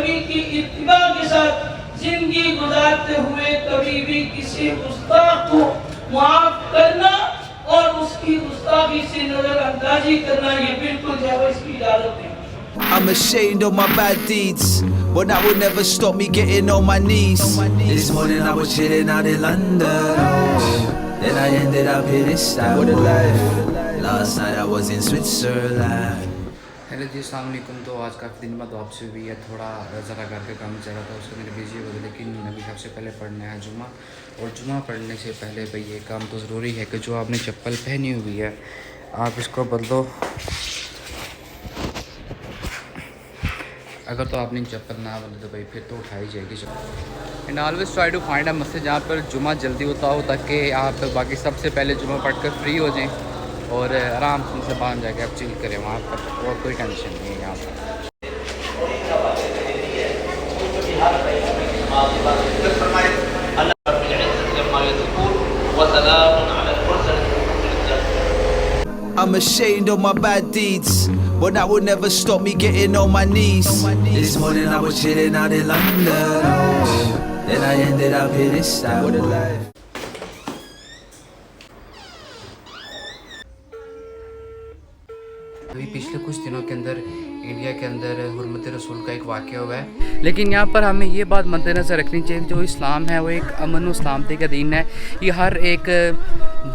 نبی کی اتباع کے ساتھ زندگی گزارتے ہوئے کبھی بھی کسی گستاخ کو معاف کرنا اور اس کی گستاخی سے نظر اندازی کرنا یہ بالکل جو ہے اس کی اجازت ہے. I'm ashamed of my bad deeds, but that would never stop me getting on my knees. This morning I was chilling out in London, then I ended up here this time. What a life. Last night I was in Switzerland. Hello جی السلام علیکم. تو آج کافی دن بعد آپ سے بھی ہے، تھوڑا ذرا گھر کے کام چل رہا تھا، اس کے میرے بزی ہو گئے، لیکن ابھی سب سے پہلے پڑھنا ہے جمعہ، اور جمعہ پڑھنے سے پہلے بھائی یہ کام تو ضروری ہے کہ جو آپ نے چپل پہنی ہوئی ہے آپ اس کو بدلو. اگر تو آپ نے چپل نہ بدلے تو بھائی پھر تو اٹھائی جائے گی چپل. And always try to find a مسجد جہاں پر جمعہ جلدی ہوتا ہو، تاکہ آپ باقی سب سے پہلے جمعہ پڑھ کر فری ہو جائیں اور آرام سے باہر جا کے آپ چل کریں وہاں پر، اور کوئی ٹینشن نہیں ہے یہاں پر. I'm ashamed of my bad deeds, but that would never stop me getting on my knees. This morning I was chilling out in London, then I ended up here this time. What a life. ابھی پچھلے کچھ دنوں کے اندر India کے اندر حرمت رسول کا ایک واقعہ ہوا ہے، لیکن یہاں پر ہمیں یہ بات مد نظر رکھنی چاہیے جو اسلام ہے وہ ایک امن و سلامتی کا دین ہے. یہ ہر ایک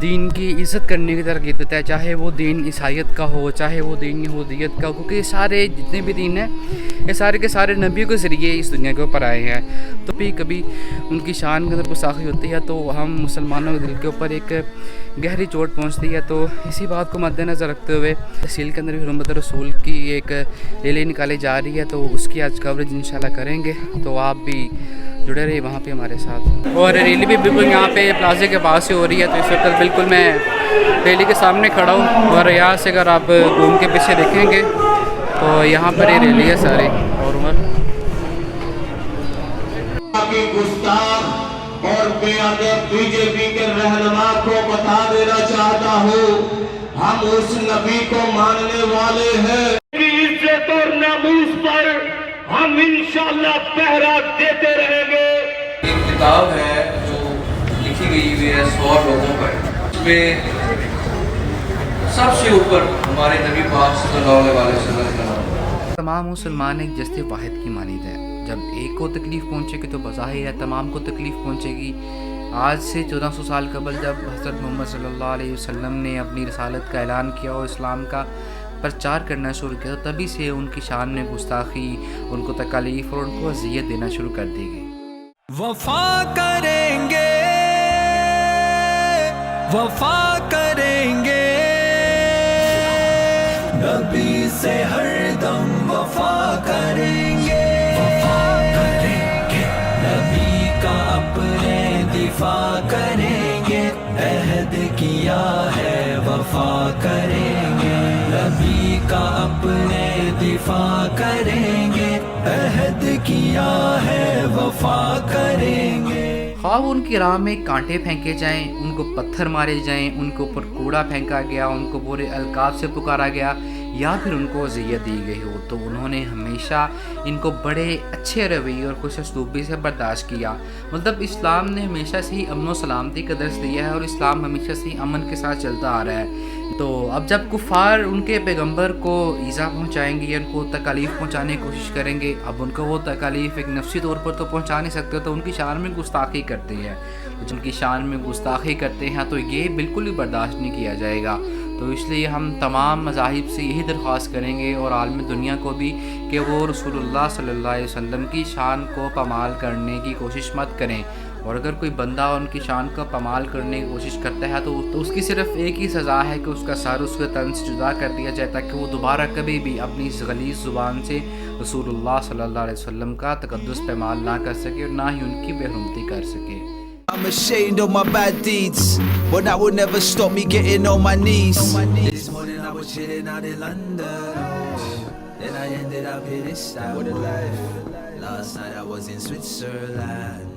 دین کی عزت کرنے کی ترغیب دیتا ہے، چاہے وہ دین عیسائیت کا ہو، چاہے وہ دین یہودیت کا ہو، کیونکہ یہ سارے جتنے بھی دین ہیں یہ سارے کے سارے نبیوں کے ذریعے اس دنیا کے اوپر آئے ہیں. تو بھی کبھی ان کی شان کے اندر گستاخی ہوتی ہے تو ہم مسلمانوں کے دل کے اوپر ایک گہری چوٹ پہنچتی ہے. تو اسی بات کو مد نظر رکھتے ہوئے تحصیل کے اندر بھی حرمت رسول کی ایک ریلی نکالی جا رہی ہے، تو اس کی آج کوریج انشاءاللہ کریں گے، تو آپ بھی جڑے رہے وہاں پہ ہمارے ساتھ. اور ریلی بھی بالکل یہاں پہ پلازے کے پاس ہی ہو رہی ہے، تو اس وقت بالکل میں ریلی کے سامنے کھڑا ہوں، اور یہاں سے اگر آپ گھوم کے پیچھے دیکھیں گے تو یہاں پر یہ ریلی ہے سارے. اور گستاخ اور بے ادب بی جے پی کے رہنما کو بتا دینا چاہتا ہوں، ہم اس نبی کو ماننے والے ہیں. عزت اور ناموس پر ہم انشاءاللہ پہرا دیتے رہیں گے. ایک کتاب ہے جو لکھی گئی ہوئی ہے 100 لوگوں پر، اس میں سب سے اوپر ہمارے نبی پاک صلی اللہ علیہ وسلم. تمام مسلمان ایک جسد واحد کی مانند ہے، جب ایک کو تکلیف پہنچے گی تو بظاہر ہے تمام کو تکلیف پہنچے گی. آج سے 1400 سال قبل جب حضرت محمد صلی اللہ علیہ وسلم نے اپنی رسالت کا اعلان کیا اور اسلام کا پرچار کرنا شروع کیا، تو تبھی سے ان کی شان میں گستاخی، ان کو تکالیف اور ان کو اذیت دینا شروع کر دی گئی. وفا کریں گے، وفا کریں گے، نبی سے ہر دم وفا کریں گے، وفا کریں گے، نبی کا اپنے دفاع کریں گے، عہد کیا ہے وفا کریں گے، نبی کا اپنے دفاع کریں گے، عہد کیا ہے وفا کریں گے. خواہ ان کی راہ میں کانٹے پھینکے جائیں، ان کو پتھر مارے جائیں، ان کے اوپر کوڑا پھینکا گیا، ان کو برے القاب سے پکارا گیا، یا پھر ان کو اذیت دی گئی ہو، تو انہوں نے ہمیشہ ان کو بڑے اچھے رویے اور خوش اسلوبی سے برداشت کیا. مطلب اسلام نے ہمیشہ سے ہی امن و سلامتی کا درس دیا ہے، اور اسلام ہمیشہ سے ہی امن کے ساتھ چلتا آ رہا ہے. تو اب جب کفار ان کے پیغمبر کو ایذا پہنچائیں گے یا ان کو تکالیف پہنچانے کی کوشش کریں گے، اب ان کو وہ تکالیف ایک نفسی طور پر تو پہنچا نہیں سکتے، تو ان کی شان میں گستاخی کرتے ہیں. جن کی شان میں گستاخی کرتے ہیں تو یہ بالکل بھی برداشت نہیں کیا جائے گا. تو اس لیے ہم تمام مذاہب سے یہی درخواست کریں گے، اور عالم دنیا کو بھی، کہ وہ رسول اللہ صلی اللہ علیہ وسلم کی شان کو پامال کرنے کی کوشش مت کریں. اور اگر کوئی بندہ ان کی شان کو پامال کرنے کی کوشش کرتا ہے تو اس کی صرف ایک ہی سزا ہے کہ اس کا سر اس کے تن سے جدا کر دیا جائے، تاکہ وہ دوبارہ کبھی بھی اپنی اس غلیظ زبان سے رسول اللہ صلی اللہ علیہ وسلم کا تقدس پامال نہ کر سکے، اور نہ ہی ان کی بے حرمتی کر سکے. I'm ashamed of my bad deeds, but that would never stop me getting on my knees. This morning I was chilling out in London, then I ended up here this time. What a life. Last night I was in Switzerland.